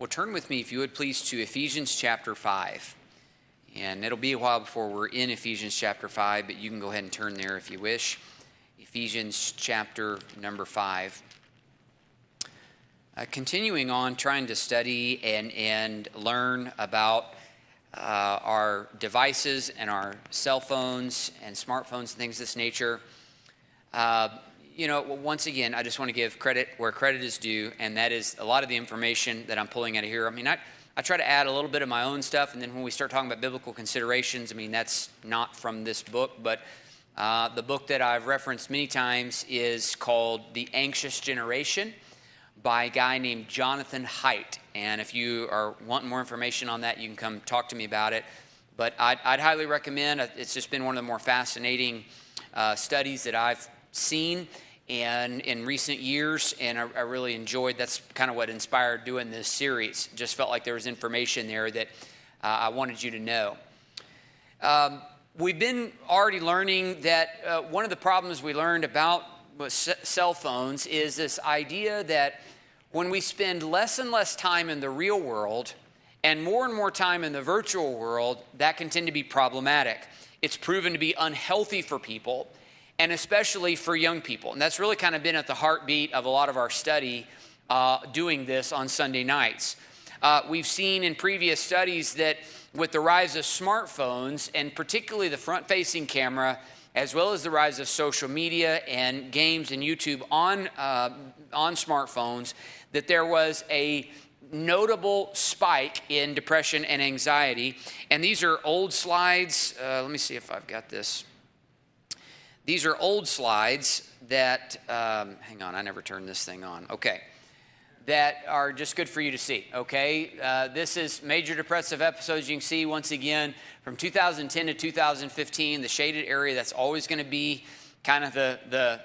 Well, turn with me, if you would please, to Ephesians chapter 5. And it'll be a while before we're in Ephesians chapter 5, but you can go ahead and turn there if you wish. Ephesians chapter number 5. Continuing on, trying to study and learn about our devices and our cell phones and smartphones and things of this nature. Once again, I just want to give credit where credit is due, and that is a lot of the information that I'm pulling out of here. I try to add a little bit of my own stuff, and then when we start talking about biblical considerations, that's not from this book, but the book that I've referenced many times is called The Anxious Generation by a guy named Jonathan Haidt. And if you are wanting more information on that, you can come talk to me about it. But I'd highly recommend. It's just been one of the more fascinating studies that I've seen and in recent years, and I really enjoyed. That's kind of what inspired doing this series. Just felt like there was information there that I wanted you to know. We've been already learning that one of the problems we learned about cell phones is this idea that when we spend less and less time in the real world and more time in the virtual world, that can tend to be problematic. It's proven to be unhealthy for people, and especially for young people. And that's really kind of been at the heartbeat of a lot of our study doing this on Sunday nights. We've seen in previous studies that with the rise of smartphones, and particularly the front-facing camera, as well as the rise of social media and games and YouTube on smartphones, that there was a notable spike in depression and anxiety. And these are old slides. Let me see if I've got this. These are old slides that, hang on, I never turned this thing on. Okay. That are just good for you to see, okay? This is major depressive episodes. You can see, once again, from 2010 to 2015, the shaded area, that's always going to be kind of the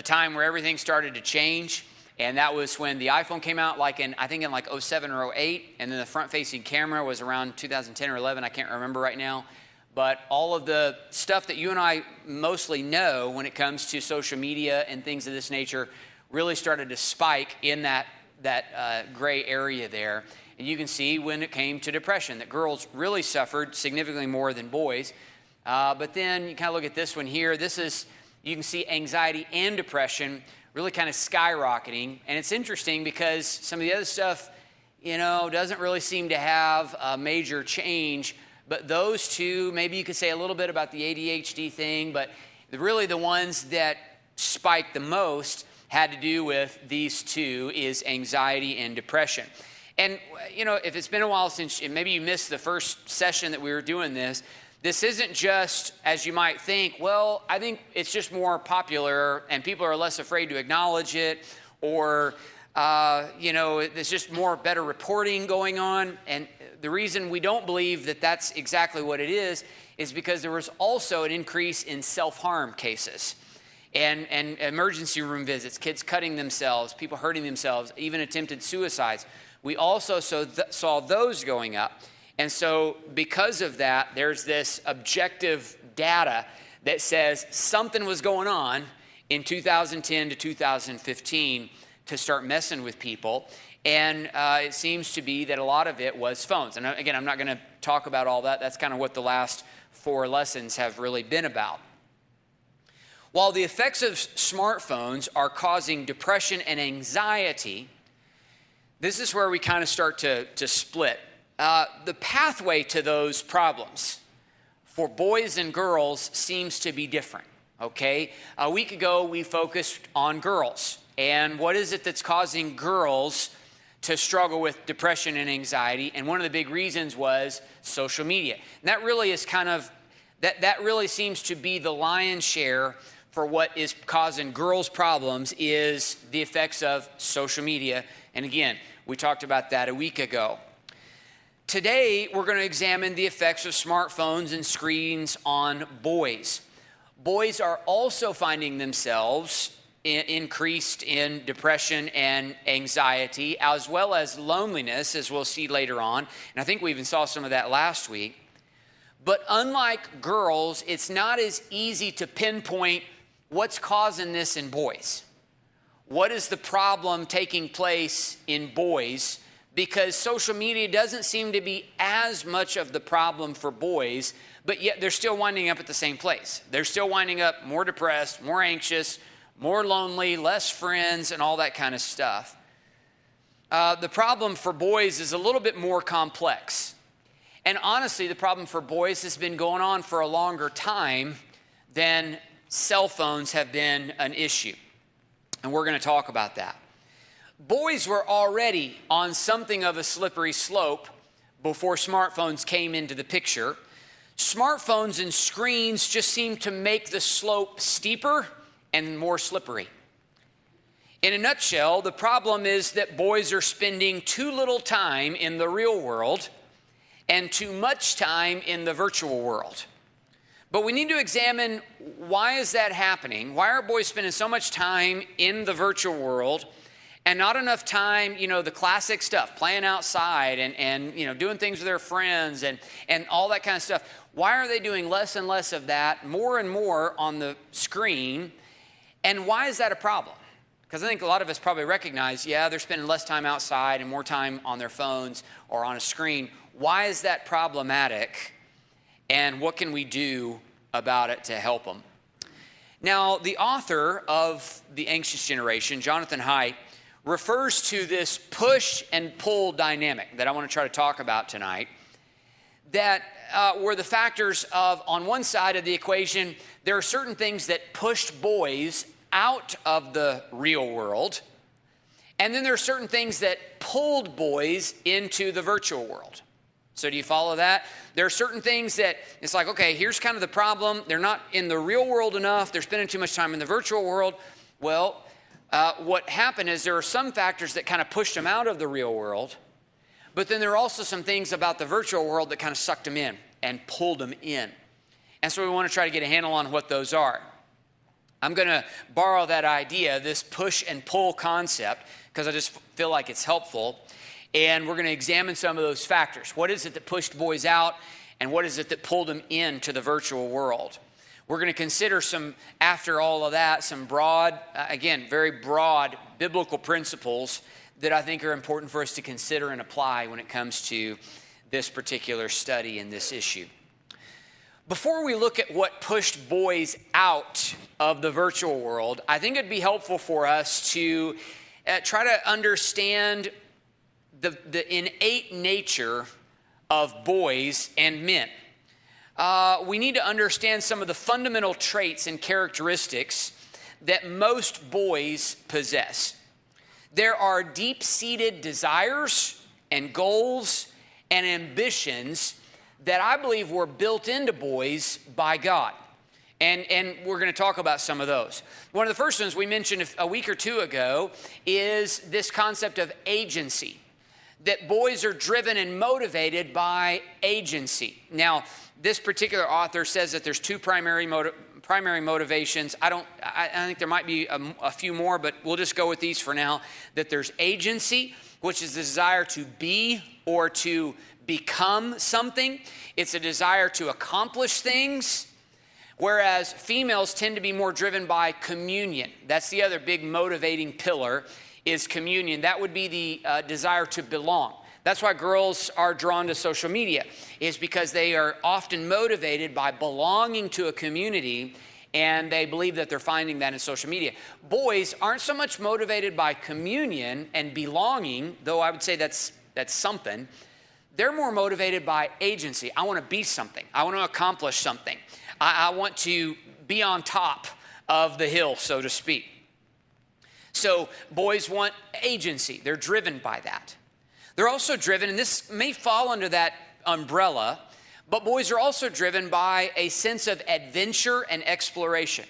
time where everything started to change. And that was when the iPhone came out, I think in 07 or 08, and then the front-facing camera was around 2010 or 11. I can't remember right now. But all of the stuff that you and I mostly know when it comes to social media and things of this nature really started to spike in that gray area there. And you can see when it came to depression that girls really suffered significantly more than boys. But then you kind of look at this one here. You can see anxiety and depression really kind of skyrocketing. And it's interesting because some of the other stuff, doesn't really seem to have a major change. But those two, maybe you could say a little bit about the ADHD thing, but really the ones that spiked the most had to do with these two, is anxiety and depression. And, if it's been a while since, maybe you missed the first session that we were doing this isn't just, as you might think, well, I think it's just more popular and people are less afraid to acknowledge it, or, there's just better reporting going on. And the reason we don't believe that that's exactly what it is because there was also an increase in self-harm cases and emergency room visits, kids cutting themselves, people hurting themselves, even attempted suicides. We also saw those going up. And so because of that, there's this objective data that says something was going on in 2010 to 2015 to start messing with people. And it seems to be that a lot of it was phones. And again, I'm not going to talk about all that. That's kind of what the last 4 lessons have really been about. While the effects of smartphones are causing depression and anxiety, this is where we kind of start to split. The pathway to those problems for boys and girls seems to be different, okay? A week ago, we focused on girls. And what is it that's causing girls to struggle with depression and anxiety? And one of the big reasons was social media. And that really is that really seems to be the lion's share for what is causing girls' problems, is the effects of social media. And again, we talked about that a week ago. Today, we're going to examine the effects of smartphones and screens on boys. Boys are also finding themselves increased in depression and anxiety, as well as loneliness, as we'll see later on. And I think we even saw some of that last week. But unlike girls, it's not as easy to pinpoint what's causing this in boys. What is the problem taking place in boys because social media doesn't seem to be as much of the problem for boys, but yet they're still winding up at the same place. They're still winding up more depressed, more anxious, more lonely, less friends, and all that kind of stuff. The problem for boys is a little bit more complex. And honestly, the problem for boys has been going on for a longer time than cell phones have been an issue. And we're going to talk about that. Boys were already on something of a slippery slope before smartphones came into the picture. Smartphones and screens just seem to make the slope steeper and more slippery. In a nutshell, the problem is that boys are spending too little time in the real world and too much time in the virtual world. But we need to examine, why is that happening? Why are boys spending so much time in the virtual world and not enough time, the classic stuff, playing outside and doing things with their friends and all that kind of stuff? Why are they doing less and less of that, more and more on the screen? And why is that a problem? Because I think a lot of us probably recognize, they're spending less time outside and more time on their phones or on a screen. Why is that problematic? And what can we do about it to help them? Now, the author of The Anxious Generation, Jonathan Haidt, refers to this push and pull dynamic that I want to try to talk about tonight, that were the factors of, on one side of the equation, there are certain things that pushed boys out of the real world, and then there are certain things that pulled boys into the virtual world. So do you follow that? There are certain things that it's like, okay, here's kind of the problem. They're not in the real world enough. They're spending too much time in the virtual world. Well, what happened is there are some factors that kind of pushed them out of the real world, but then there are also some things about the virtual world that kind of sucked them in and pulled them in. And so we want to try to get a handle on what those are. I'm going to borrow that idea, this push and pull concept, because I just feel like it's helpful. And we're going to examine some of those factors. What is it that pushed boys out, and what is it that pulled them into the virtual world? We're going to consider after all of that, some broad, very broad biblical principles that I think are important for us to consider and apply when it comes to this particular study and this issue. Before we look at what pushed boys out of the virtual world, I think it'd be helpful for us to try to understand the innate nature of boys and men. We need to understand some of the fundamental traits and characteristics that most boys possess. There are deep-seated desires and goals and ambitions that I believe were built into boys by God. And we're going to talk about some of those. One of the first ones we mentioned a week or two ago is this concept of agency, that boys are driven and motivated by agency. Now, this particular author says that there's two primary motivations. I think there might be a few more, but we'll just go with these for now. That there's agency, which is the desire to be or to become something. It's a desire to accomplish things, whereas females tend to be more driven by communion. That's the other big motivating pillar, is communion. That would be the desire to belong. That's why girls are drawn to social media, is because they are often motivated by belonging to a community, and they believe that they're finding that in social media. Boys aren't so much motivated by communion and belonging, though I would say that's something. They're more motivated by agency. I want to be something. I want to accomplish something. I want to be on top of the hill, so to speak. So boys want agency. They're driven by that. They're also driven, and this may fall under that umbrella, but boys are also driven by a sense of adventure and exploration.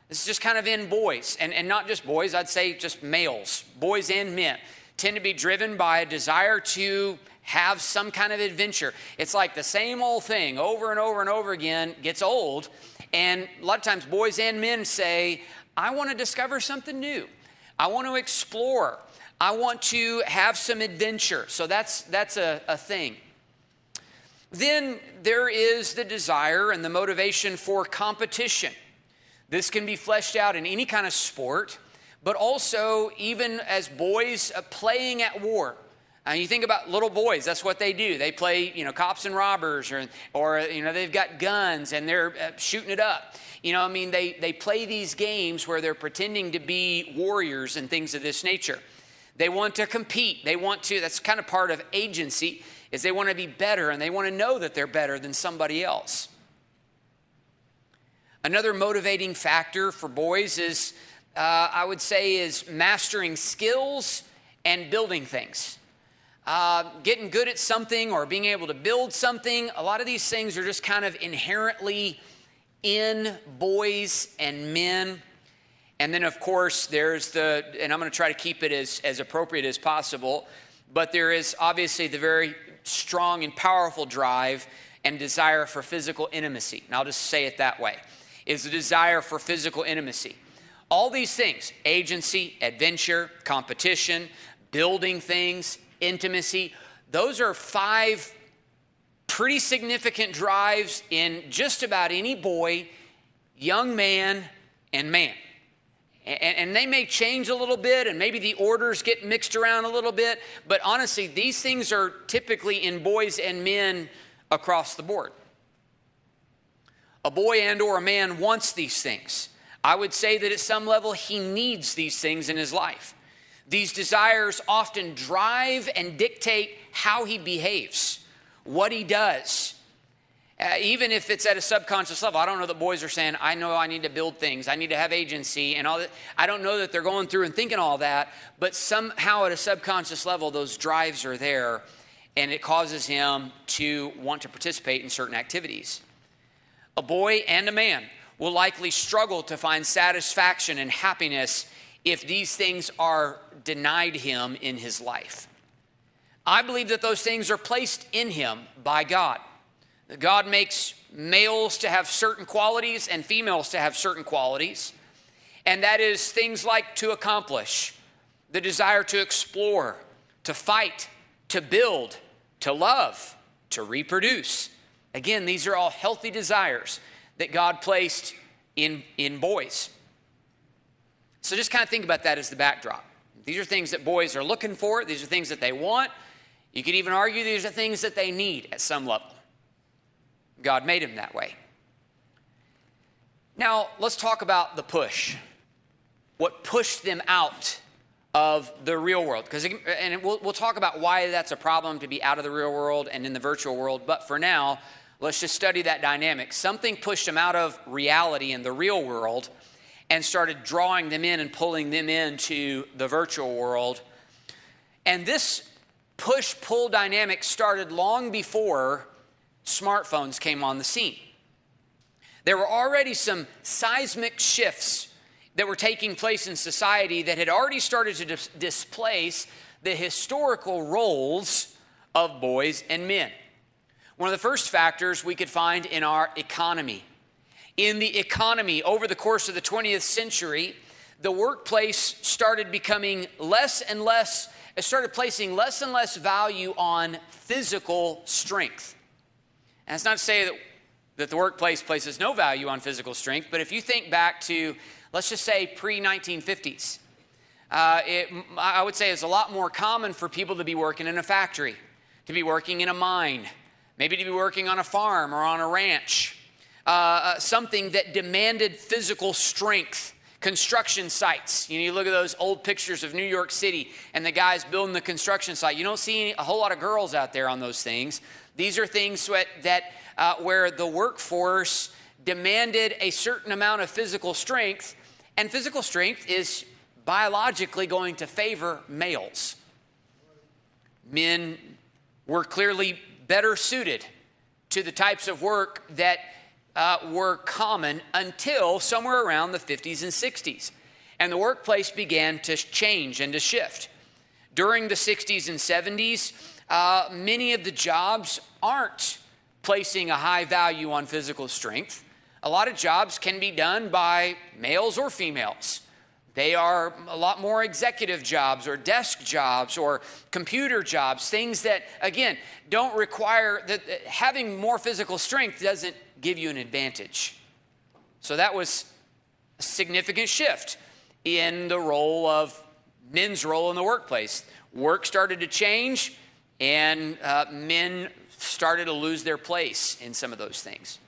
This is just kind of in boys, and not just boys, I'd say just males. Boys and men tend to be driven by a desire to have some kind of adventure. It's like the same old thing over and over and over again gets old, and a lot of times boys and men say, I want to discover something new. I want to explore. I want to have some adventure. So that's a thing. Then there is the desire and the motivation for competition. This can be fleshed out in any kind of sport, but also even as boys playing at war. You think about little boys, that's what they do. They play, cops and robbers, or they've got guns and they're shooting it up. They play these games where they're pretending to be warriors and things of this nature. They want to compete. That's kind of part of agency, is they want to be better and they want to know that they're better than somebody else. Another motivating factor for boys is, I would say, is mastering skills and building things. Getting good at something or being able to build something. A lot of these things are just kind of inherently in boys and men. And then, of course, there's and I'm going to try to keep it as appropriate as possible, but there is obviously the very strong and powerful drive and desire for physical intimacy. And I'll just say it that way, is the desire for physical intimacy. All these things, agency, adventure, competition, building things, intimacy, those are 5 pretty significant drives in just about any boy, young man, and man. And they may change a little bit, and maybe the orders get mixed around a little bit, but honestly, these things are typically in boys and men across the board. A boy and or a man wants these things. I would say that at some level, he needs these things in his life. These desires often drive and dictate how he behaves, what he does. Even if it's at a subconscious level. I don't know that boys are saying, I know I need to build things, I need to have agency and all that. I don't know that they're going through and thinking all that, but somehow at a subconscious level, those drives are there, and it causes him to want to participate in certain activities. A boy and a man will likely struggle to find satisfaction and happiness if these things are denied him in his life. I believe that those things are placed in him by God. God makes males to have certain qualities and females to have certain qualities, and that is things like to accomplish, the desire to explore, to fight, to build, to love, to reproduce. Again, these are all healthy desires that God placed in boys. So just kind of think about that as the backdrop. These are things that boys are looking for. These are things that they want. You could even argue these are things that they need at some level. God made them that way. Now, let's talk about the push. What pushed them out of the real world? And we'll talk about why that's a problem to be out of the real world and in the virtual world. But for now, let's just study that dynamic. Something pushed them out of reality in the real world and started drawing them in and pulling them into the virtual world. And this push-pull dynamic started long before smartphones came on the scene. There were already some seismic shifts that were taking place in society that had already started to displace the historical roles of boys and men. One of the first factors we could find in our economy. In the economy, over the course of the 20th century, the workplace started becoming it started placing less and less value on physical strength. And it's not to say that the workplace places no value on physical strength, but if you think back to, let's just say, pre-1950s, I would say it's a lot more common for people to be working in a factory, to be working in a mine, maybe to be working on a farm or on a ranch, something that demanded physical strength. Construction sites. You look at those old pictures of New York City and the guys building the construction site. You don't see a whole lot of girls out there on those things. These are things where the workforce demanded a certain amount of physical strength, and physical strength is biologically going to favor males. Men were clearly better suited to the types of work that were common until somewhere around the 50s and 60s. And the workplace began to change and to shift. During the 60s and 70s, many of the jobs aren't placing a high value on physical strength. A lot of jobs can be done by males or females. They are a lot more executive jobs or desk jobs or computer jobs, things that, again, don't require that. Having more physical strength doesn't give you an advantage. So that was a significant shift in the role of men's role in the workplace. Work started to change, and men started to lose their place in some of those things.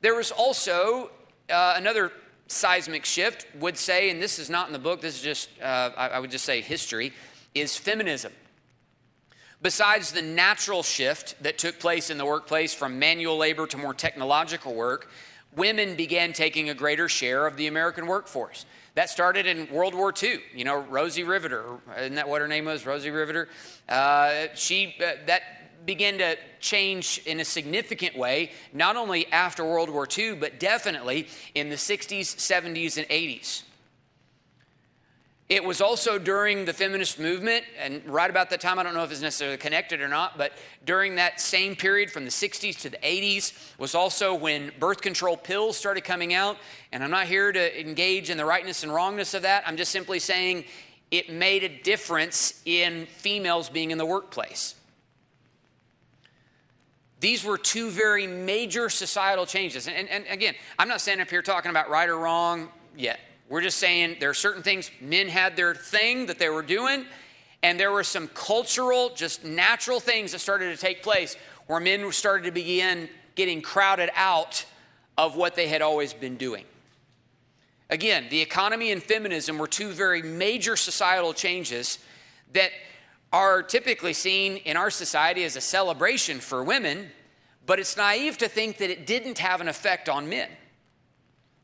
There was also another seismic shift, would say, and this is not in the book, this is just, I would just say history, is feminism. Besides the natural shift that took place in the workplace from manual labor to more technological work, women began taking a greater share of the American workforce. That started in World War II. You know, Rosie Riveter, isn't that what her name was, Rosie Riveter? That began to change in a significant way, not only after World War II, but definitely in the 60s, 70s, and 80s. It was also during the feminist movement, and right about that time, I don't know if it's necessarily connected or not, but during that same period from the 60s to the 80s was also when birth control pills started coming out. And I'm not here to engage in the rightness and wrongness of that. I'm just simply saying it made a difference in females being in the workplace. These were two very major societal changes. And again, I'm not standing up here talking about right or wrong yet. We're just saying there are certain things, men had their thing that they were doing, and there were some cultural, just natural things that started to take place where men started to begin getting crowded out of what they had always been doing. Again, the economy and feminism were two very major societal changes that are typically seen in our society as a celebration for women, but it's naive to think that it didn't have an effect on men.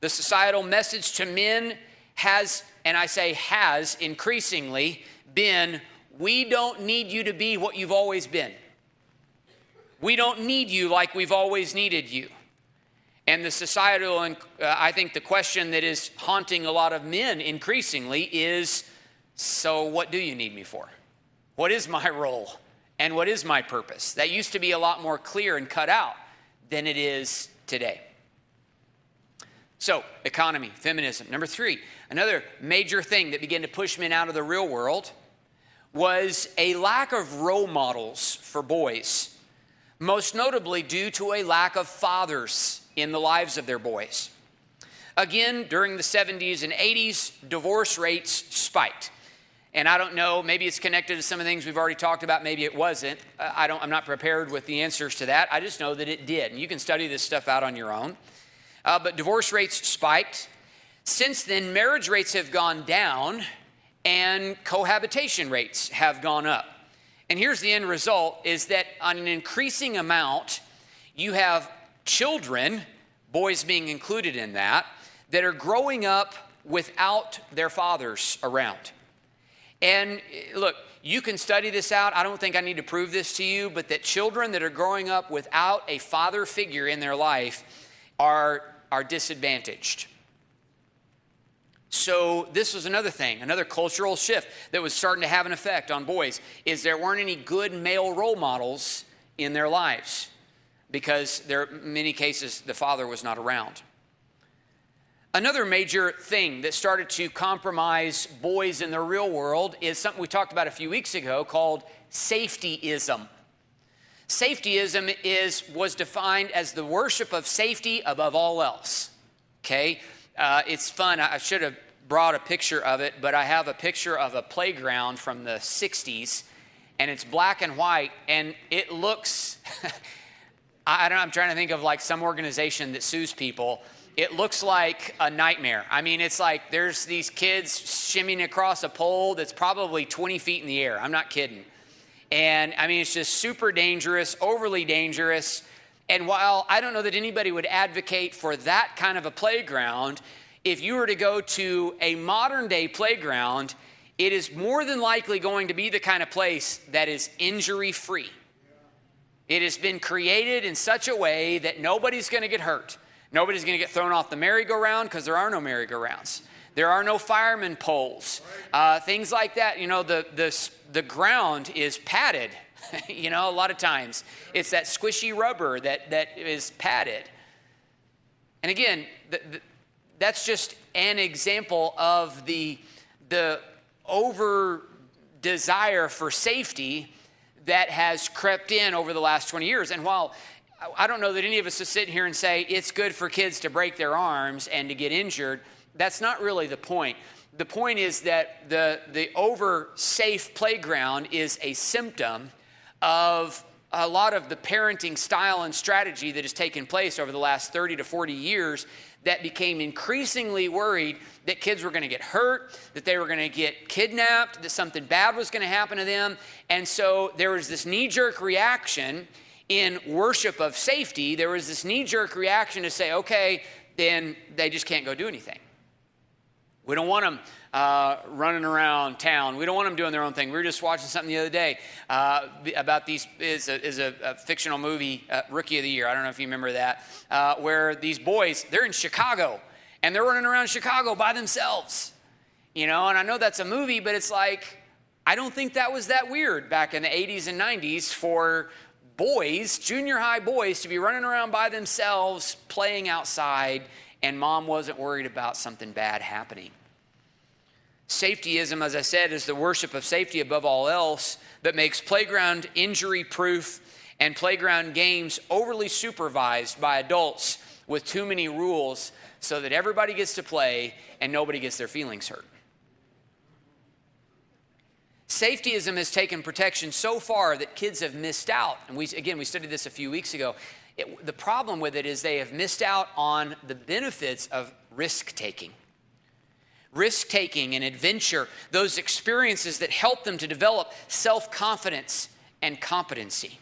The societal message to men has, and I say has increasingly been, we don't need you to be what you've always been. We don't need you like we've always needed you. And the societal, and I think the question that is haunting a lot of men increasingly is, so what do you need me for? What is my role? And what is my purpose? That used to be a lot more clear and cut out than it is today. So, economy, feminism. Number 3, another major thing that began to push men out of the real world was a lack of role models for boys, most notably due to a lack of fathers in the lives of their boys. Again, during the 70s and 80s, divorce rates spiked. And I don't know, maybe it's connected to some of the things we've already talked about, maybe it wasn't. I'm not prepared with the answers to that. I just know that it did. And you can study this stuff out on your own. But divorce rates spiked. Since then, marriage rates have gone down and cohabitation rates have gone up. And here's the end result is that on an increasing amount, you have children, boys being included in that are growing up without their fathers around. And look, you can study this out. I don't think I need to prove this to you, but that children that are growing up without a father figure in their life are disadvantaged. So this was another thing, another cultural shift that was starting to have an effect on boys, is there weren't any good male role models in their lives because there, in many cases, the father was not around. Another major thing that started to compromise boys in the real world is something we talked about a few weeks ago called safetyism. Safetyism was defined as the worship of safety above all else, okay? It's fun. I should have brought a picture of it, but I have a picture of a playground from the 60s, and it's black and white, and it looks, I don't know, I'm trying to think of like some organization that sues people. It looks like a nightmare. I mean, it's like there's these kids shimmying across a pole that's probably 20 feet in the air. I'm not kidding. And I mean, it's just super dangerous, overly dangerous. And while I don't know that anybody would advocate for that kind of a playground, if you were to go to a modern day playground, it is more than likely going to be the kind of place that is injury free. It has been created in such a way that nobody's going to get hurt. Nobody's going to get thrown off the merry-go-round because there are no merry-go-rounds. There are no fireman poles, things like that. You know, the ground is padded. You know, a lot of times it's that squishy rubber that is padded. And again, that's just an example of the over desire for safety that has crept in over the last 20 years. And while I don't know that any of us is sitting here and say it's good for kids to break their arms and to get injured, that's not really the point. The point is that the over-safe playground is a symptom of a lot of the parenting style and strategy that has taken place over the last 30 to 40 years that became increasingly worried that kids were going to get hurt, that they were going to get kidnapped, that something bad was going to happen to them. And so there was this knee-jerk reaction in worship of safety. There was this knee-jerk reaction to say, okay, then they just can't go do anything. We don't want them running around town. We don't want them doing their own thing. We were just watching something the other day about these, is a fictional movie, Rookie of the Year. I don't know if you remember that, where these boys, they're in Chicago, and they're running around Chicago by themselves. You know, and I know that's a movie, but it's like, I don't think that was that weird back in the 80s and 90s for boys, junior high boys, to be running around by themselves, playing outside, and mom wasn't worried about something bad happening. Safetyism, as I said, is the worship of safety above all else that makes playground injury-proof and playground games overly supervised by adults with too many rules so that everybody gets to play and nobody gets their feelings hurt. Safetyism has taken protection so far that kids have missed out. And we studied this a few weeks ago. The problem with it is they have missed out on the benefits of risk-taking. Risk-taking and adventure, those experiences that help them to develop self-confidence and competency.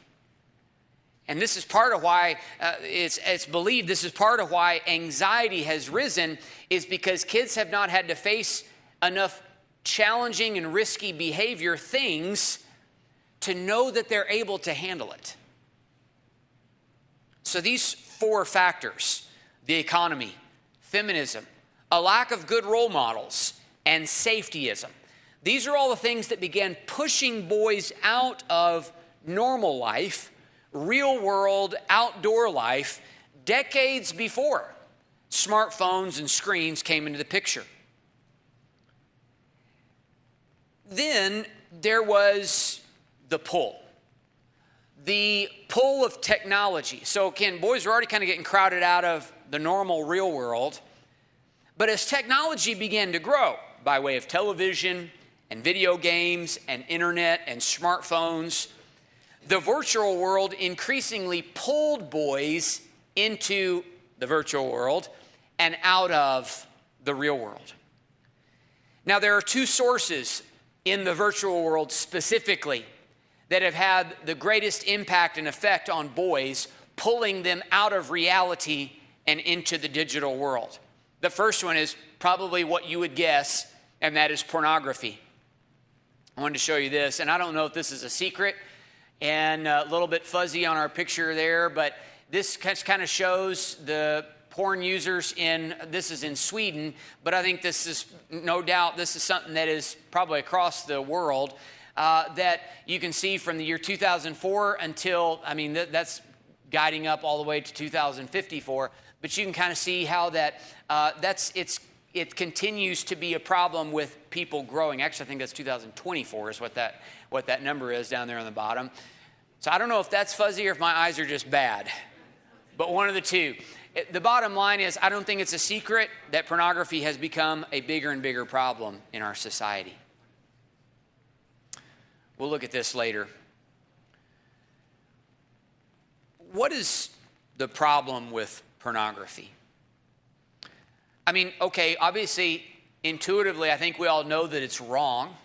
And this is part of why it's believed, this is part of why anxiety has risen, is because kids have not had to face enough challenging and risky behavior things to know that they're able to handle it. So these four factors, the economy, feminism, a lack of good role models, and safetyism, these are all the things that began pushing boys out of normal life, real world, outdoor life, decades before smartphones and screens came into the picture. Then there was the pull of technology. So again, boys are already kind of getting crowded out of the normal real world. But as technology began to grow by way of television and video games and internet and smartphones, the virtual world increasingly pulled boys into the virtual world and out of the real world. Now, there are two sources in the virtual world specifically that have had the greatest impact and effect on boys, pulling them out of reality and into the digital world. The first one is probably what you would guess, and that is pornography. I wanted to show you this, and I don't know if this is a secret and a little bit fuzzy on our picture there, but this kind of shows the porn users this is in Sweden, but I think this is, no doubt, this is something that is probably across the world, that you can see from the year 2004 until, that's guiding up all the way to 2054, but you can kind of see how that, it continues to be a problem with people growing. Actually, I think that's 2024 is what that number is down there on the bottom. So I don't know if that's fuzzy or if my eyes are just bad, but one of the two. The bottom line is, I don't think it's a secret that pornography has become a bigger and bigger problem in our society. We'll look at this later. What is the problem with pornography? Okay, obviously, intuitively, I think we all know that it's wrong.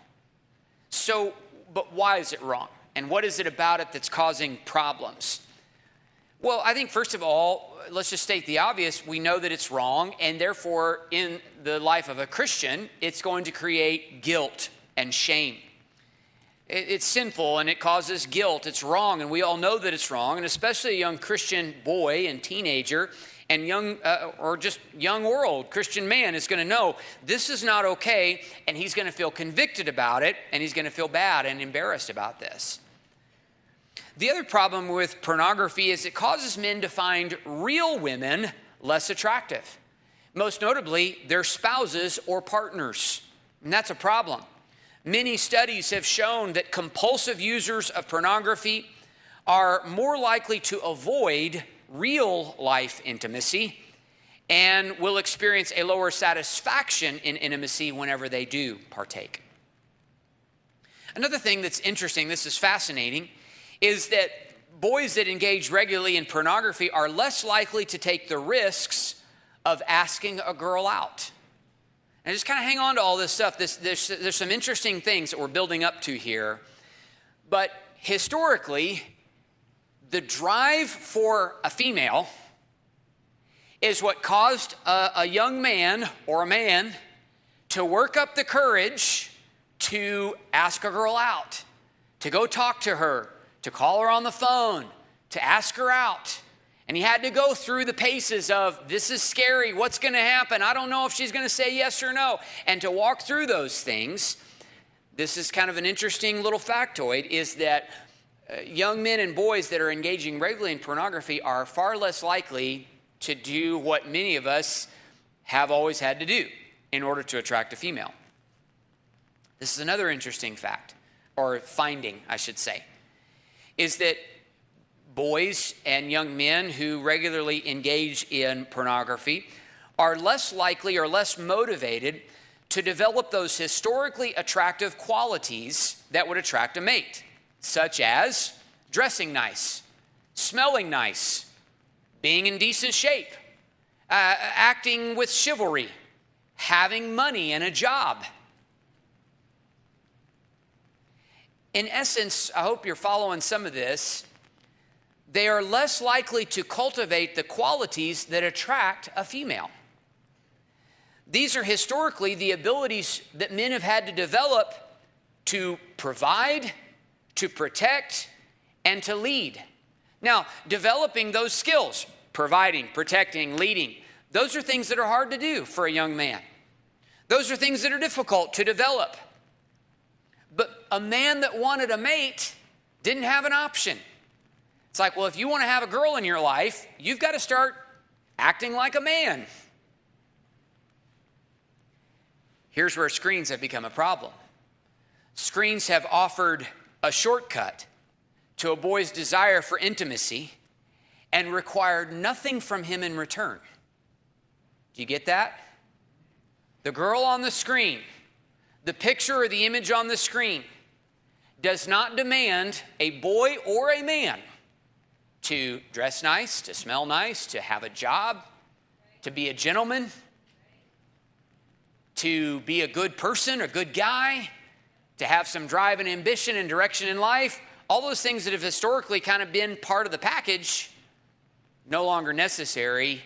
So, but why is it wrong? And what is it about it that's causing problems? Well, I think first of all, let's just state the obvious. We know that it's wrong, and therefore, in the life of a Christian, it's going to create guilt and shame. It's sinful, and it causes guilt. It's wrong, and we all know that it's wrong, and especially a young Christian boy and teenager and young or old Christian man is going to know this is not okay, and he's going to feel convicted about it, and he's going to feel bad and embarrassed about this. The other problem with pornography is it causes men to find real women less attractive, most notably their spouses or partners, and that's a problem. Many studies have shown that compulsive users of pornography are more likely to avoid real life intimacy and will experience a lower satisfaction in intimacy whenever they do partake. Another thing that's interesting, this is fascinating, is that boys that engage regularly in pornography are less likely to take the risks of asking a girl out. And just kind of hang on to all this stuff. There's some interesting things that we're building up to here. But historically, the drive for a female is what caused a young man or a man to work up the courage to ask a girl out, to go talk to her, to call her on the phone, to ask her out. And he had to go through the paces of, this is scary, what's going to happen? I don't know if she's going to say yes or no. And to walk through those things, this is kind of an interesting little factoid, is that young men and boys that are engaging regularly in pornography are far less likely to do what many of us have always had to do in order to attract a female. This is another interesting fact, or finding, I should say, is that boys and young men who regularly engage in pornography are less likely or less motivated to develop those historically attractive qualities that would attract a mate, such as dressing nice, smelling nice, being in decent shape, acting with chivalry, having money and a job. In essence, I hope you're following some of this. They are less likely to cultivate the qualities that attract a female. These are historically the abilities that men have had to develop to provide, to protect, and to lead. Now, developing those skills, providing, protecting, leading, those are things that are hard to do for a young man. Those are things that are difficult to develop. But a man that wanted a mate didn't have an option. It's like, well, if you want to have a girl in your life, you've got to start acting like a man. Here's where screens have become a problem. Screens have offered a shortcut to a boy's desire for intimacy and required nothing from him in return. Do you get that? The girl on the screen, the picture or the image on the screen, does not demand a boy or a man to dress nice, to smell nice, to have a job, to be a gentleman, to be a good person, a good guy, to have some drive and ambition and direction in life. All those things that have historically kind of been part of the package, no longer necessary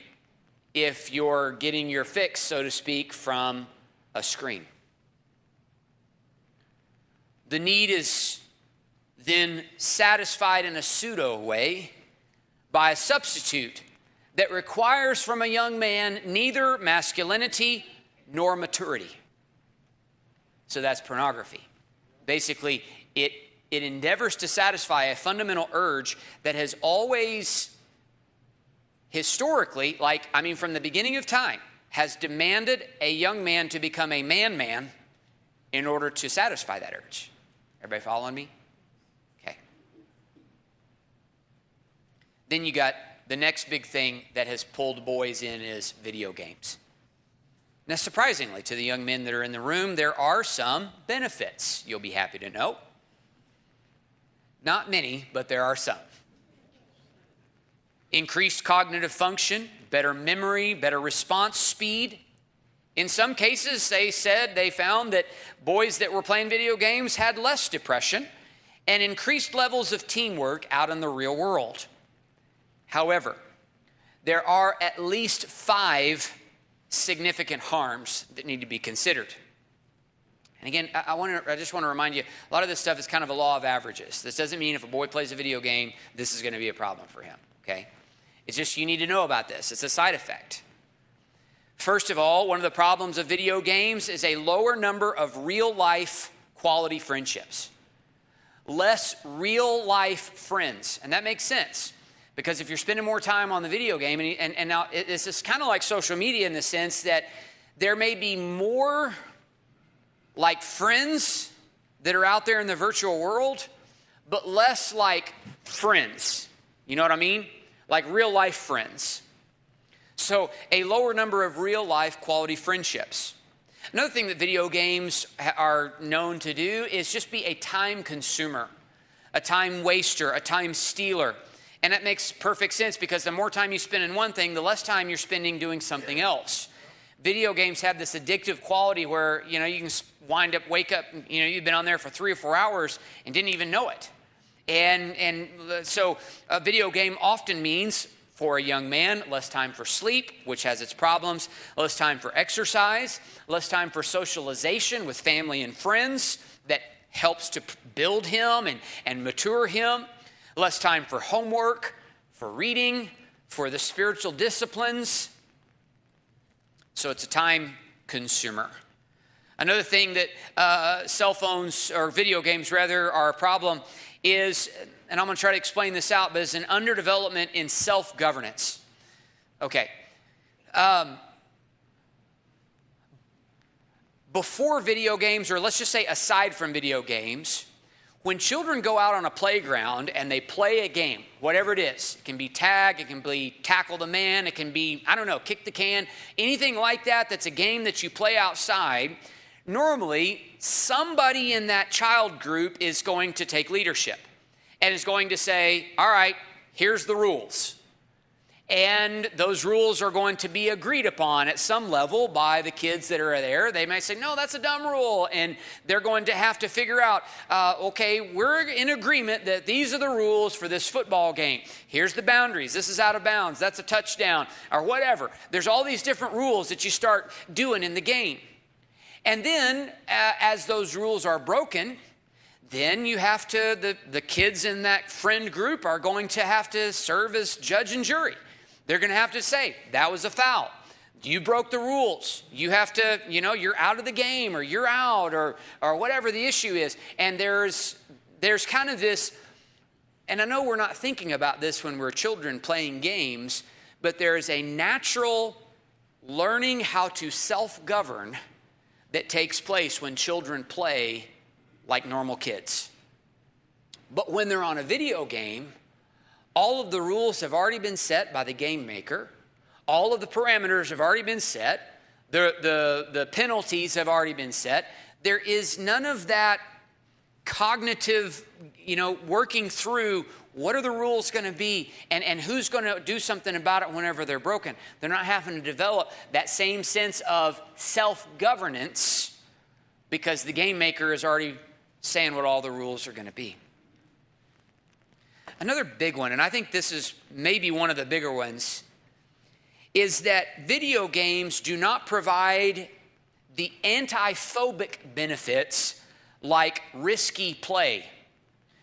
if you're getting your fix, so to speak, from a screen. The need is then satisfied in a pseudo way by a substitute that requires from a young man neither masculinity nor maturity. So that's pornography. Basically, it endeavors to satisfy a fundamental urge that has always historically, from the beginning of time, has demanded a young man to become a man in order to satisfy that urge. Everybody following me? Okay. Then you got the next big thing that has pulled boys in is video games. Now, surprisingly, to the young men that are in the room, there are some benefits, you'll be happy to know. Not many, but there are some. Increased cognitive function, better memory, better response speed. In some cases, they found that boys that were playing video games had less depression and increased levels of teamwork out in the real world. However, there are at least 5 significant harms that need to be considered. And again, I just want to remind you, a lot of this stuff is kind of a law of averages. This doesn't mean if a boy plays a video game, this is going to be a problem for him, okay? It's just you need to know about this. It's a side effect. First of all, one of the problems of video games is a lower number of real-life quality friendships. Less real-life friends. And that makes sense. Because if you're spending more time on the video game, and now this is kind of like social media in the sense that there may be more like friends that are out there in the virtual world, but less like friends. You know what I mean? Like real life friends. So a lower number of real life quality friendships. Another thing that video games are known to do is just be a time consumer, a time waster, a time stealer. And that makes perfect sense because the more time you spend in one thing, the less time you're spending doing something else. Video games have this addictive quality where, you can wake up, you've been on there for 3 or 4 hours and didn't even know it. And so a video game often means, for a young man, less time for sleep, which has its problems, less time for exercise, less time for socialization with family and friends that helps to build him and mature him, less time for homework, for reading, for the spiritual disciplines. So it's a time consumer. Another thing that cell phones, or video games rather, are a problem is, and I'm going to try to explain this out, but it's an underdevelopment in self-governance. Okay. Before video games, or let's just say aside from video games, when children go out on a playground and they play a game, whatever it is, it can be tag, it can be tackle the man, it can be, kick the can, anything like that that's a game that you play outside, normally somebody in that child group is going to take leadership and is going to say, all right, here's the rules. And those rules are going to be agreed upon at some level by the kids that are there. They may say, no, that's a dumb rule. And they're going to have to figure out, okay, we're in agreement that these are the rules for this football game. Here's the boundaries. This is out of bounds. That's a touchdown, or whatever. There's all these different rules that you start doing in the game. And then as those rules are broken, then you have to, the kids in that friend group are going to have to serve as judge and jury. They're going to have to say, that was a foul. You broke the rules. You have to, you're out of the game, or you're out, or whatever the issue is. And there's kind of this, and I know we're not thinking about this when we're children playing games, but there's a natural learning how to self-govern that takes place when children play like normal kids. But when they're on a video game, all of the rules have already been set by the game maker. All of the parameters have already been set. The penalties have already been set. There is none of that cognitive, working through what are the rules going to be and who's going to do something about it whenever they're broken. They're not having to develop that same sense of self-governance because the game maker is already saying what all the rules are going to be. Another big one, and I think this is maybe one of the bigger ones, is that video games do not provide the anti-phobic benefits like risky play.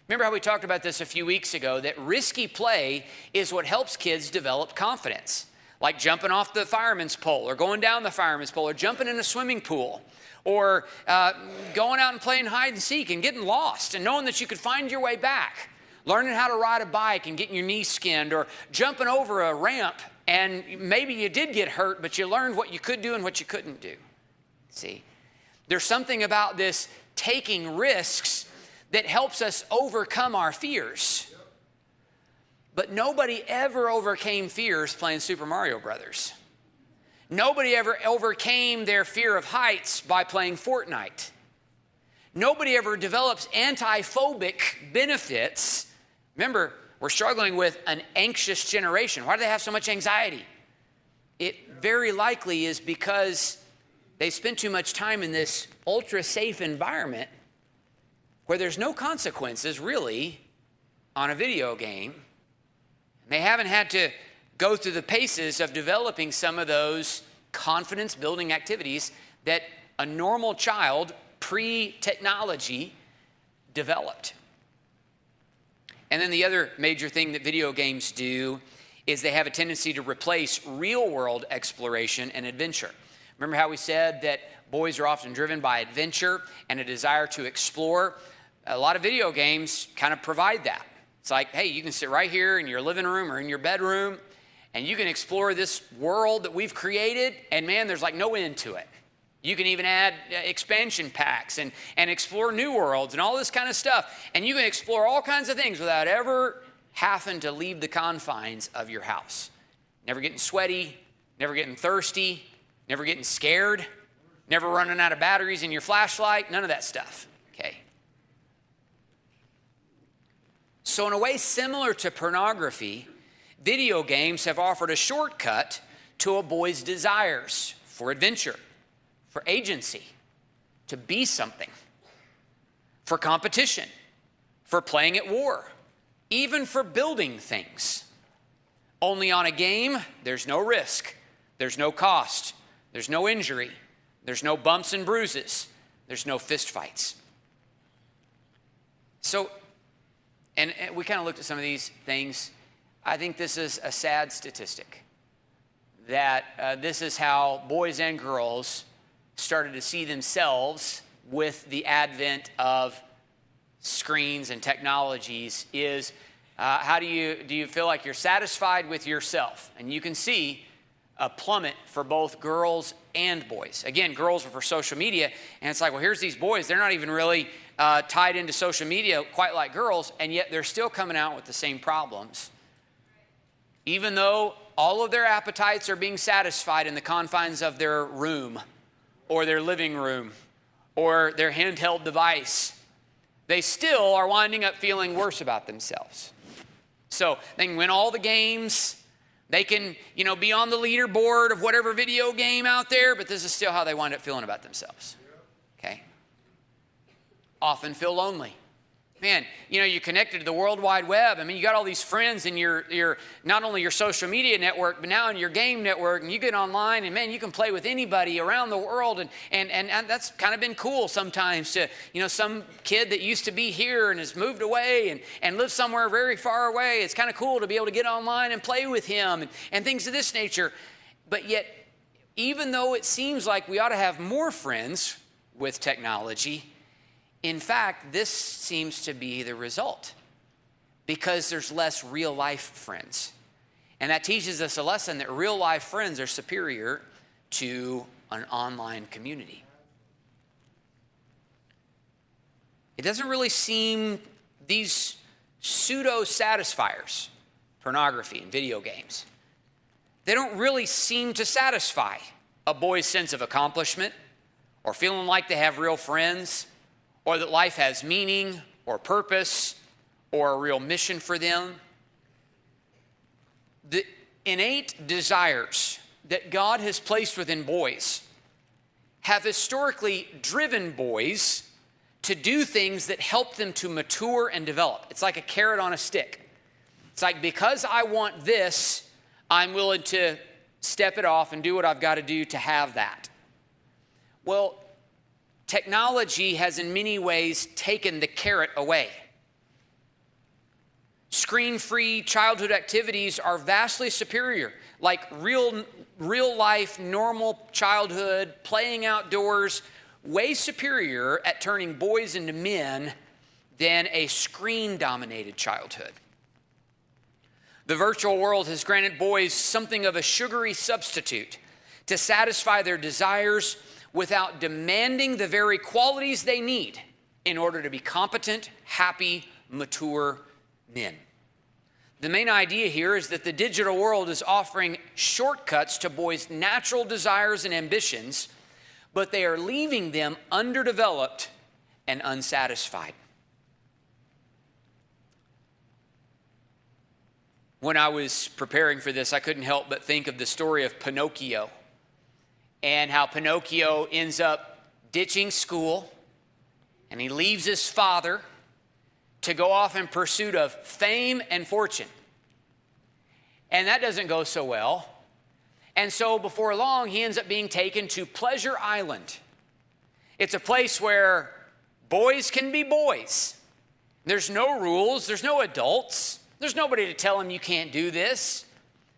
Remember how we talked about this a few weeks ago, that risky play is what helps kids develop confidence, like jumping off the fireman's pole, or going down the fireman's pole, or jumping in a swimming pool, or going out and playing hide and seek and getting lost and knowing that you could find your way back. Learning how to ride a bike and getting your knees skinned, or jumping over a ramp and maybe you did get hurt, but you learned what you could do and what you couldn't do. See, there's something about this taking risks that helps us overcome our fears. But nobody ever overcame fears playing Super Mario Brothers. Nobody ever overcame their fear of heights by playing Fortnite. Nobody ever develops anti-phobic benefits. Remember, we're struggling with an anxious generation. Why do they have so much anxiety? It very likely is because they spend too much time in this ultra-safe environment where there's no consequences, really, on a video game. They haven't had to go through the paces of developing some of those confidence-building activities that a normal child pre-technology developed. And then the other major thing that video games do is they have a tendency to replace real-world exploration and adventure. Remember how we said that boys are often driven by adventure and a desire to explore? A lot of video games kind of provide that. It's like, hey, you can sit right here in your living room or in your bedroom, and you can explore this world that we've created, and man, there's like no end to it. You can even add expansion packs and explore new worlds and all this kind of stuff. And you can explore all kinds of things without ever having to leave the confines of your house. Never getting sweaty, never getting thirsty, never getting scared, never running out of batteries in your flashlight, none of that stuff, okay? So in a way similar to pornography, video games have offered a shortcut to a boy's desires for adventure, for agency, to be something, for competition, for playing at war, even for building things. Only on a game, there's no risk, there's no cost, there's no injury, there's no bumps and bruises, there's no fist fights. So, and we kind of looked at some of these things. I think this is a sad statistic, that this is how boys and girls started to see themselves with the advent of screens and technologies is how do you feel like you're satisfied with yourself? And you can see a plummet for both girls and boys. Again, girls are for social media, and it's like, well, here's these boys. They're not even really tied into social media quite like girls, and yet they're still coming out with the same problems. Even though all of their appetites are being satisfied in the confines of their room or their living room or their handheld device, they still are winding up feeling worse about themselves. So they can win all the games. They can, be on the leaderboard of whatever video game out there, but this is still how they wind up feeling about themselves. Okay? Often feel lonely. Man, you're connected to the World Wide Web. I mean, you got all these friends in your not only your social media network, but now in your game network, and you get online, and man, you can play with anybody around the world, and that's kind of been cool sometimes to, some kid that used to be here and has moved away and lives somewhere very far away. It's kind of cool to be able to get online and play with him and things of this nature. But yet, even though it seems like we ought to have more friends with technology, in fact, this seems to be the result because there's less real life friends. And that teaches us a lesson that real life friends are superior to an online community. It doesn't really seem these pseudo satisfiers, pornography and video games, they don't really seem to satisfy a boy's sense of accomplishment or feeling like they have real friends, or that life has meaning or purpose or a real mission for them. The innate desires that God has placed within boys have historically driven boys to do things that help them to mature and develop. It's like a carrot on a stick. It's like, because I want this, I'm willing to step it off and do what I've got to do to have that. Well, technology has in many ways taken the carrot away. Screen-free childhood activities are vastly superior, like real life, normal childhood, playing outdoors, way superior at turning boys into men than a screen-dominated childhood. The virtual world has granted boys something of a sugary substitute to satisfy their desires without demanding the very qualities they need in order to be competent, happy, mature men. The main idea here is that the digital world is offering shortcuts to boys' natural desires and ambitions, but they are leaving them underdeveloped and unsatisfied. When I was preparing for this, I couldn't help but think of the story of Pinocchio, and how Pinocchio ends up ditching school, and he leaves his father to go off in pursuit of fame and fortune. And that doesn't go so well. And so before long, he ends up being taken to Pleasure Island. It's a place where boys can be boys. There's no rules, there's no adults, there's nobody to tell them you can't do this.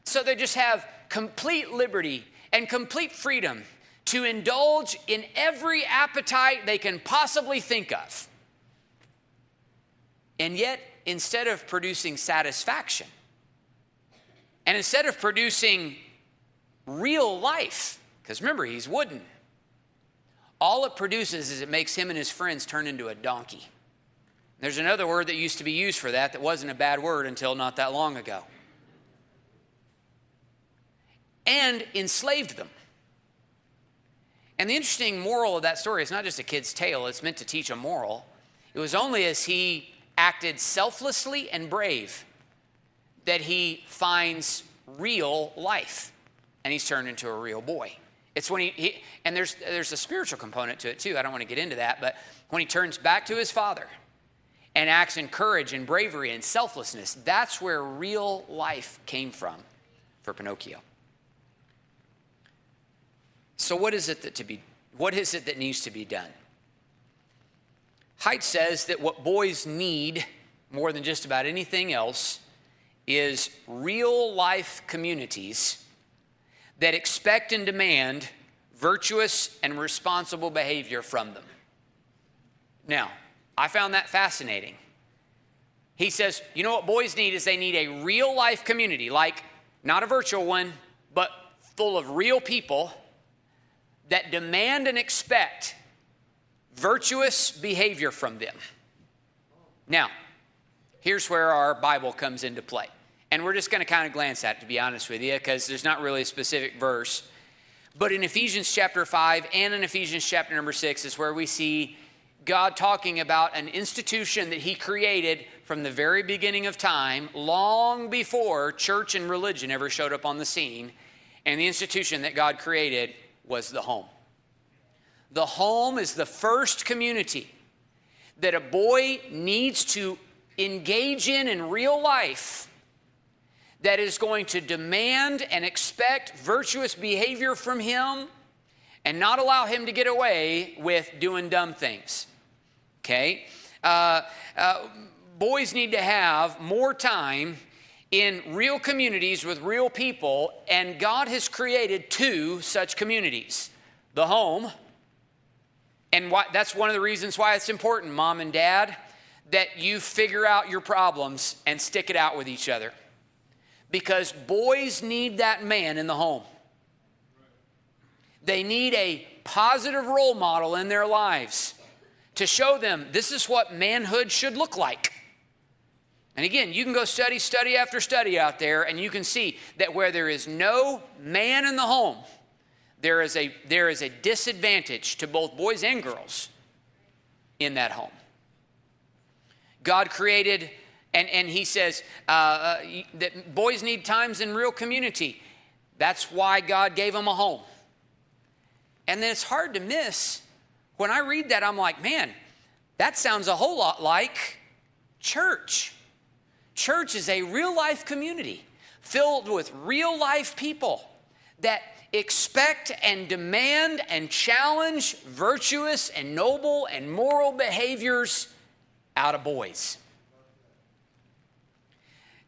So they just have complete liberty and complete freedom to indulge in every appetite they can possibly think of. And yet, instead of producing satisfaction, and instead of producing real life, because remember, he's wooden, all it produces is it makes him and his friends turn into a donkey. There's another word that used to be used for that wasn't a bad word until not that long ago. and enslaved them. And the interesting moral of that story is not just a kid's tale, it's meant to teach a moral. It was only as he acted selflessly and brave that he finds real life, and he's turned into a real boy. It's when he and there's a spiritual component to it too. I don't want to get into that, but when he turns back to his father and acts in courage and bravery and selflessness, that's where real life came from for Pinocchio. So what is it that needs to be done? Haidt says that what boys need more than just about anything else is real life communities that expect and demand virtuous and responsible behavior from them. Now, I found that fascinating. He says, you know what boys need is they need a real life community, like not a virtual one, but full of real people that demand and expect virtuous behavior from them. Now, here's where our Bible comes into play. And we're just going to kind of glance at it, to be honest with you, because there's not really a specific verse. But in Ephesians chapter 5 and in Ephesians chapter number 6 is where we see God talking about an institution that he created from the very beginning of time, long before church and religion ever showed up on the scene. And the institution that God created was the home. The home is the first community that a boy needs to engage in real life, that is going to demand and expect virtuous behavior from him and not allow him to get away with doing dumb things. Okay? Boys need to have more time in real communities with real people, and God has created two such communities. The home, and that's one of the reasons why it's important, mom and dad, that you figure out your problems and stick it out with each other. Because boys need that man in the home. They need a positive role model in their lives to show them this is what manhood should look like. And again, you can go study after study out there, and you can see that where there is no man in the home, there is a disadvantage to both boys and girls in that home. God created, and he says that boys need times in real community. That's why God gave them a home. And then it's hard to miss. When I read that, I'm like, man, that sounds a whole lot like church. Church is a real life community filled with real life people that expect and demand and challenge virtuous and noble and moral behaviors out of boys.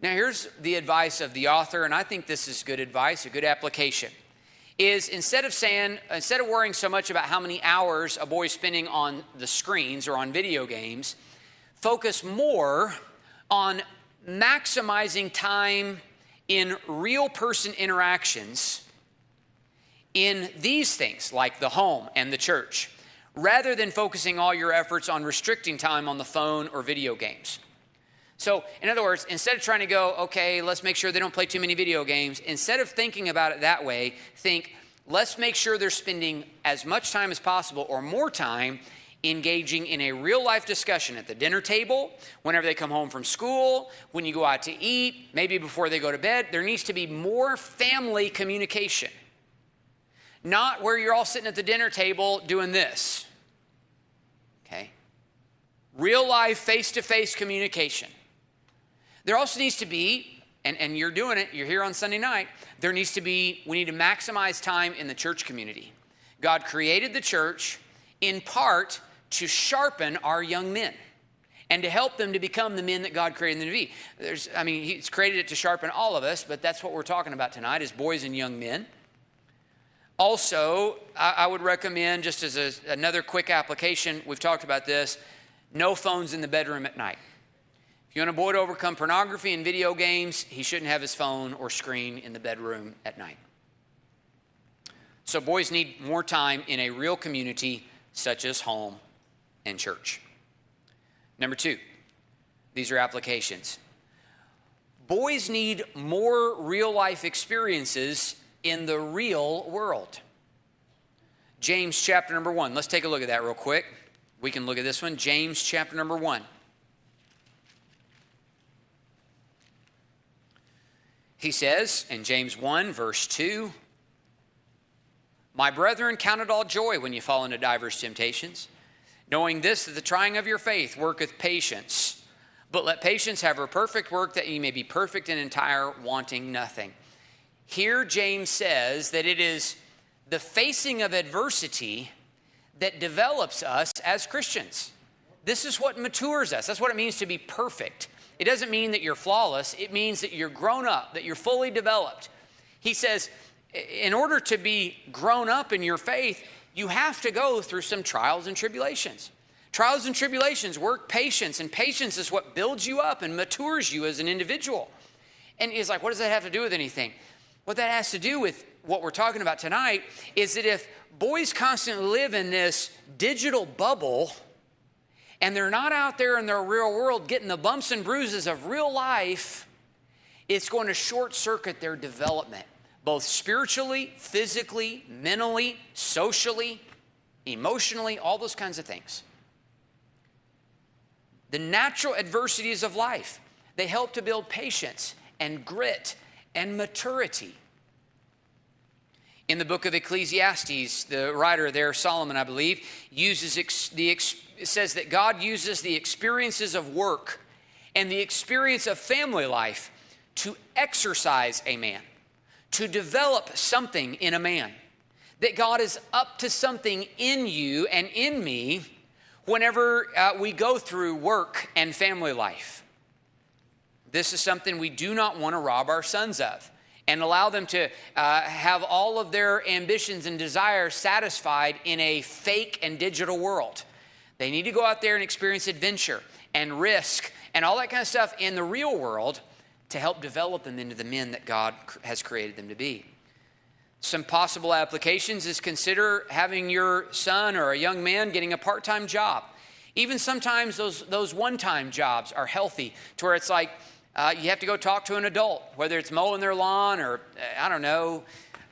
Now, here's the advice of the author, and I think this is good advice, a good application, is instead of worrying so much about how many hours a boy is spending on the screens or on video games, focus more on maximizing time in real person interactions in these things like the home and the church, rather than focusing all your efforts on restricting time on the phone or video games. So, in other words, instead of trying to go, okay, let's make sure they don't play too many video games, instead of thinking about it that way, think, let's make sure they're spending as much time as possible or more time engaging in a real life discussion at the dinner table, whenever they come home from school, when you go out to eat, maybe before they go to bed. There needs to be more family communication. Not where you're all sitting at the dinner table doing this. Okay? Real life, face-to-face communication. There also needs to be, and you're doing it, you're here on Sunday night, we need to maximize time in the church community. God created the church in part to sharpen our young men and to help them to become the men that God created them to be. He's created it to sharpen all of us, but that's what we're talking about tonight is boys and young men. Also, I would recommend, just as another quick application, we've talked about this, no phones in the bedroom at night. If you want a boy to overcome pornography and video games, he shouldn't have his phone or screen in the bedroom at night. So boys need more time in a real community such as home and church. Number 2, these are applications. Boys need more real life experiences in the real world. James chapter number 1. Let's take a look at that real quick. We can look at this one. James chapter number 1. He says in James 1 verse 2, "My brethren, count it all joy when you fall into divers temptations, knowing this, that the trying of your faith worketh patience. But let patience have her perfect work, that ye may be perfect and entire, wanting nothing." Here James says that it is the facing of adversity that develops us as Christians. This is what matures us. That's what it means to be perfect. It doesn't mean that you're flawless. It means that you're grown up, that you're fully developed. He says, in order to be grown up in your faith, you have to go through some trials and tribulations. Trials and tribulations work patience, and patience is what builds you up and matures you as an individual. And he's like, what does that have to do with anything? What that has to do with what we're talking about tonight is that if boys constantly live in this digital bubble and they're not out there in their real world getting the bumps and bruises of real life, it's going to short circuit their development, both spiritually, physically, mentally, socially, emotionally, all those kinds of things. The natural adversities of life, they help to build patience and grit and maturity. In the book of Ecclesiastes, the writer there, Solomon, I believe, says that God uses the experiences of work and the experience of family life to exercise a man, to develop something in a man. That God is up to something in you and in me whenever we go through work and family life. This is something we do not want to rob our sons of and allow them to have all of their ambitions and desires satisfied in a fake and digital world. They need to go out there and experience adventure and risk and all that kind of stuff in the real world to help develop them into the men that God has created them to be. Some possible applications is consider having your son or a young man getting a part-time job. Even sometimes those one-time jobs are healthy to where it's like, you have to go talk to an adult, whether it's mowing their lawn or, I don't know,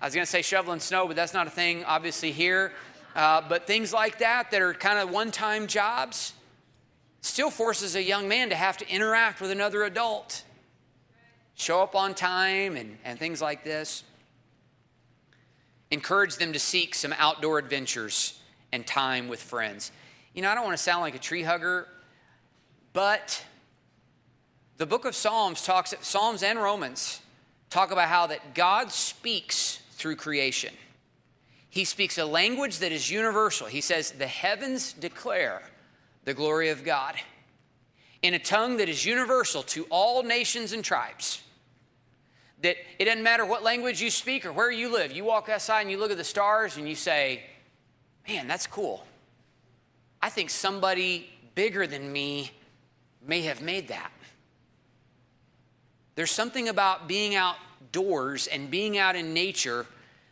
I was going to say shoveling snow, but that's not a thing, obviously, here. But things like that are kind of one-time jobs still forces a young man to have to interact with another adult, show up on time and things like this. Encourage them to seek some outdoor adventures and time with friends. You know, I don't want to sound like a tree hugger, but the book of Psalms and Romans talk about how that God speaks through creation. He speaks a language that is universal. He says, the heavens declare the glory of God in a tongue that is universal to all nations and tribes. That it doesn't matter what language you speak or where you live. You walk outside and you look at the stars and you say, man, that's cool. I think somebody bigger than me may have made that. There's something about being outdoors and being out in nature.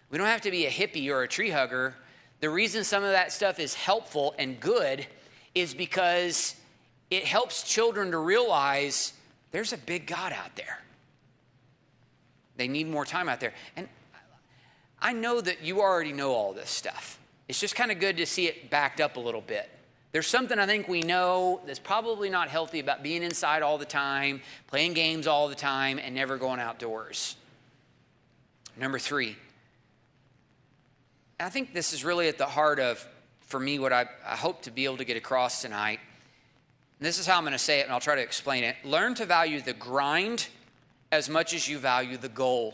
We don't have to be a hippie or a tree hugger. The reason some of that stuff is helpful and good is because it helps children to realize there's a big God out there. They need more time out there. And I know that you already know all this stuff. It's just kind of good to see it backed up a little bit. There's something I think we know that's probably not healthy about being inside all the time, playing games all the time, and never going outdoors. Number 3. I think this is really at the heart of, for me, what I hope to be able to get across tonight. And this is how I'm going to say it, and I'll try to explain it. Learn to value the grind as much as you value the goal.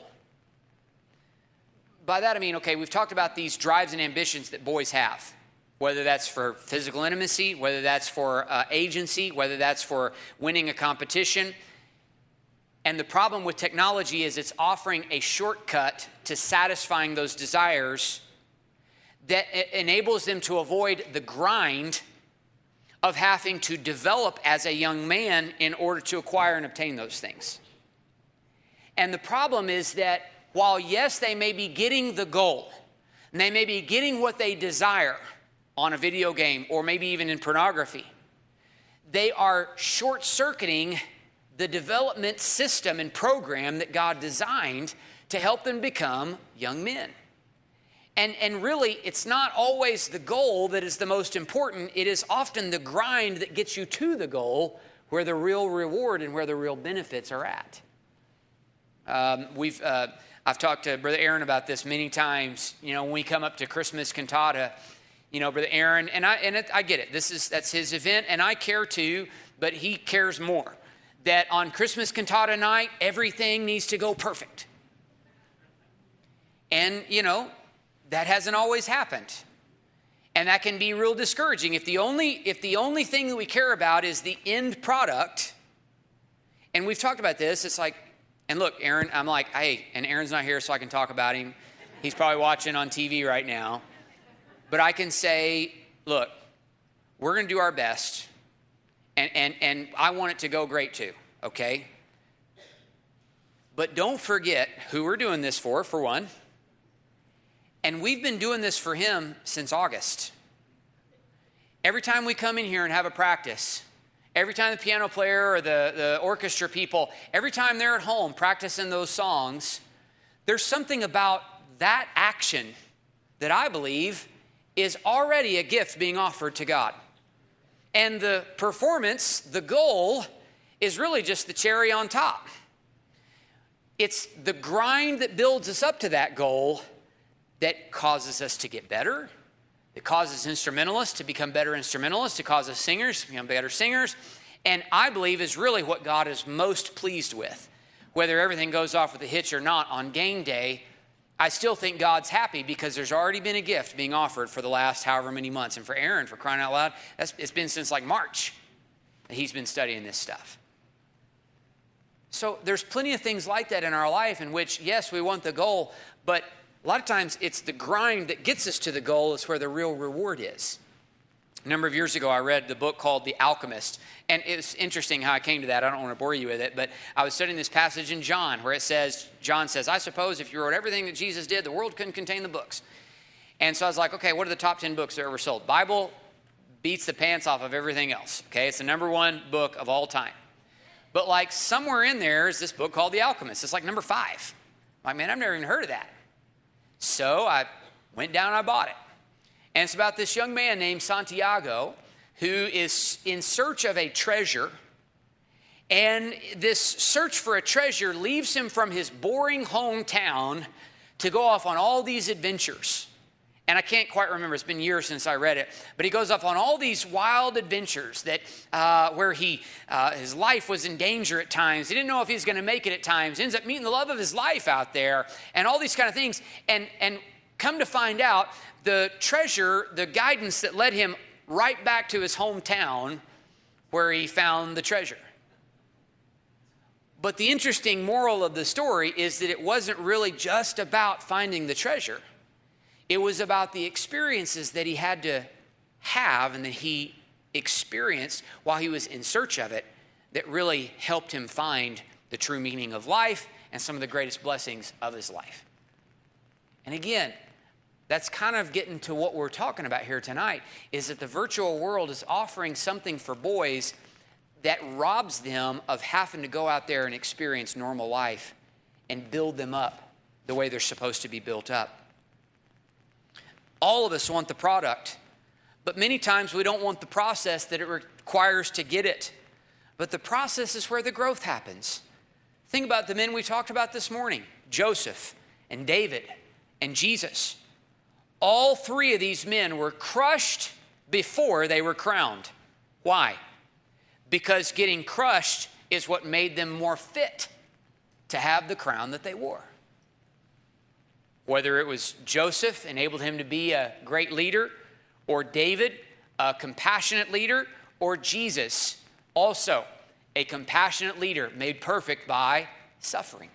By that I mean, okay, we've talked about these drives and ambitions that boys have, whether that's for physical intimacy, whether that's for agency, whether that's for winning a competition. And the problem with technology is it's offering a shortcut to satisfying those desires that enables them to avoid the grind of having to develop as a young man in order to acquire and obtain those things. And the problem is that while, yes, they may be getting the goal, and they may be getting what they desire on a video game or maybe even in pornography, they are short-circuiting the development system and program that God designed to help them become young men. And really, it's not always the goal that is the most important. It is often the grind that gets you to the goal where the real reward and where the real benefits are at. I've talked to Brother Aaron about this many times. You know, when we come up to Christmas cantata, you know, Brother Aaron, I get it. That's his event, and I care too, but he cares more. That on Christmas cantata night, everything needs to go perfect. And, you know, that hasn't always happened. And that can be real discouraging. If the only thing that we care about is the end product, and we've talked about this, it's like, and look, Aaron, I'm like, hey, and Aaron's not here so I can talk about him. He's probably watching on TV right now. But I can say, look, we're going to do our best, and I want it to go great too, okay? But don't forget who we're doing this for one. And we've been doing this for him since August. Every time we come in here and have a practice, every time the piano player or the orchestra people, every time they're at home practicing those songs, there's something about that action that I believe is already a gift being offered to God. And the performance, the goal, is really just the cherry on top. It's the grind that builds us up to that goal that causes us to get better, that causes instrumentalists to become better instrumentalists, to causes singers to become better singers, and I believe is really what God is most pleased with. Whether everything goes off with a hitch or not on game day, I still think God's happy because there's already been a gift being offered for the last however many months. And for Aaron, for crying out loud, it's been since like March that he's been studying this stuff. So there's plenty of things like that in our life in which, yes, we want the goal, but a lot of times it's the grind that gets us to the goal is where the real reward is. A number of years ago, I read the book called The Alchemist. And it's interesting how I came to that. I don't want to bore you with it. But I was studying this passage in John where John says, I suppose if you wrote everything that Jesus did, the world couldn't contain the books. And so I was like, okay, what are the top 10 books that are ever sold? Bible beats the pants off of everything else. Okay, it's the number one book of all time. But like somewhere in there is this book called The Alchemist. It's like number 5. I'm like, man, I've never even heard of that. So I went down and I bought it. And it's about this young man named Santiago who is in search of a treasure. And this search for a treasure leaves him from his boring hometown to go off on all these adventures. And I can't quite remember, it's been years since I read it, but he goes off on all these wild adventures that where his life was in danger at times. He didn't know if he was going to make it at times. He ends up meeting the love of his life out there and all these kind of things. And come to find out, the treasure, the guidance that led him right back to his hometown where he found the treasure. But the interesting moral of the story is that it wasn't really just about finding the treasure. It was about the experiences that he had to have and that he experienced while he was in search of it that really helped him find the true meaning of life and some of the greatest blessings of his life. And again, that's kind of getting to what we're talking about here tonight, is that the virtual world is offering something for boys that robs them of having to go out there and experience normal life and build them up the way they're supposed to be built up. All of us want the product, but many times we don't want the process that it requires to get it. But the process is where the growth happens. Think about the men we talked about this morning, Joseph and David and Jesus. All 3 of these men were crushed before they were crowned. Why? Because getting crushed is what made them more fit to have the crown that they wore. Whether it was Joseph enabled him to be a great leader, or David, a compassionate leader, or Jesus, also a compassionate leader made perfect by suffering.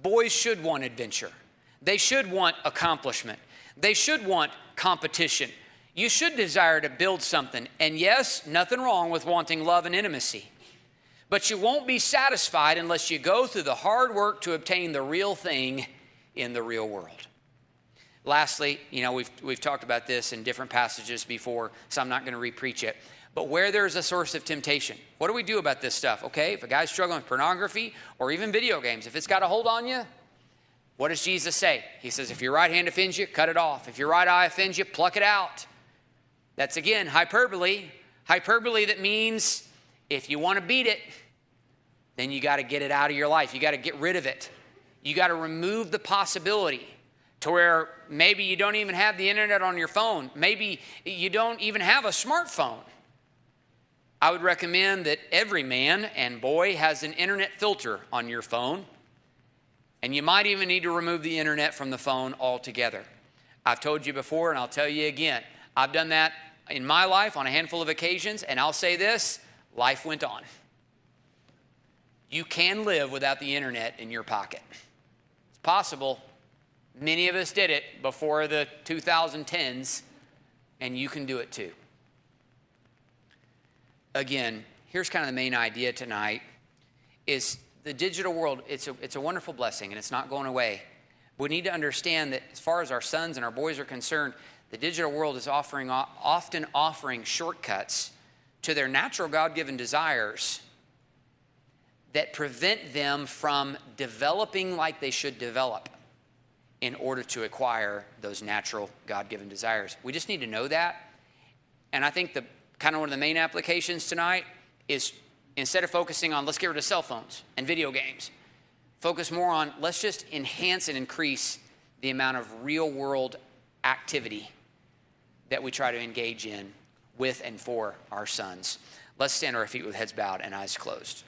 Boys should want adventure. They should want accomplishment. They should want competition. You should desire to build something. And yes, nothing wrong with wanting love and intimacy. But you won't be satisfied unless you go through the hard work to obtain the real thing in the real world. Lastly, we've talked about this in different passages before, so I'm not going to repreach it. But where there's a source of temptation, what do we do about this stuff? Okay, if a guy's struggling with pornography or even video games, if it's got a hold on you, what does Jesus say? He says, if your right hand offends you, cut it off. If your right eye offends you, pluck it out. That's, again, hyperbole. Hyperbole that means if you want to beat it, then you got to get it out of your life. You got to get rid of it. You got to remove the possibility to where maybe you don't even have the internet on your phone. Maybe you don't even have a smartphone. I would recommend that every man and boy has an internet filter on your phone. And you might even need to remove the internet from the phone altogether. I've told you before, and I'll tell you again. I've done that in my life on a handful of occasions, and I'll say this, life went on. You can live without the internet in your pocket. It's possible. Many of us did it before the 2010s, and you can do it too. Again, here's kind of the main idea tonight is the digital world, it's a wonderful blessing, and it's not going away. We need to understand that as far as our sons and our boys are concerned, the digital world is often offering shortcuts to their natural God-given desires that prevent them from developing like they should develop in order to acquire those natural God-given desires. We just need to know that. And I think kind of one of the main applications tonight is instead of focusing on let's get rid of cell phones and video games, focus more on let's just enhance and increase the amount of real-world activity that we try to engage in with and for our sons. Let's stand on our feet with heads bowed and eyes closed.